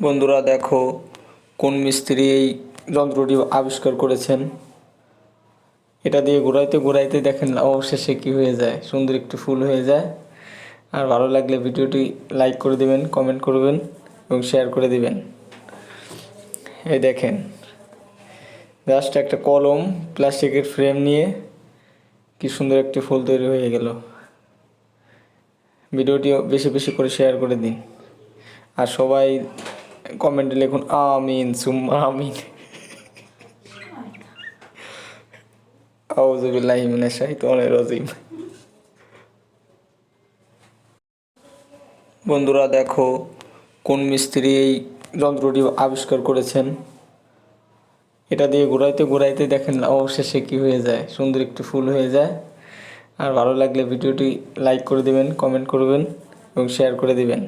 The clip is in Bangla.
বন্ধুরা দেখো কোন মিস্ত্রি এই যন্ত্রটি আবিষ্কার করেছেন। এটা দিয়ে ঘোরাইতে ঘোরাইতে দেখেন অবশেষে কি হয়ে যায়, সুন্দর একটি ফুল হয়ে যায়। আর ভালো লাগলে ভিডিওটি লাইক করে দিবেন, কমেন্ট করবেন এবং শেয়ার করে দিবেন। এই দেখেন, জাস্ট একটা কলম প্লাস্টিকের ফ্রেম নিয়ে কি সুন্দর একটি ফুল তৈরি হয়ে গেল। ভিডিওটি বেশি বেশি করে শেয়ার করে দিন আর সবাই কমেন্টে লিখুন আমিন সুম্মা আমিন। আউযু বিল্লাহি মিনাশ শাইতানির রাজিম। বন্ধুরা দেখো কোন মিস্ত্রি এই যন্ত্রটি আবিষ্কার করেছেন। এটা দিয়ে ঘোরাইতে ঘোরাইতে দেখেন অবশেষে কি হয়ে যায়, সুন্দর একটি ফুল হয়ে যায়। আর ভালো লাগলে ভিডিওটি লাইক করে দিবেন, কমেন্ট করবেন এবং শেয়ার করে দিবেন।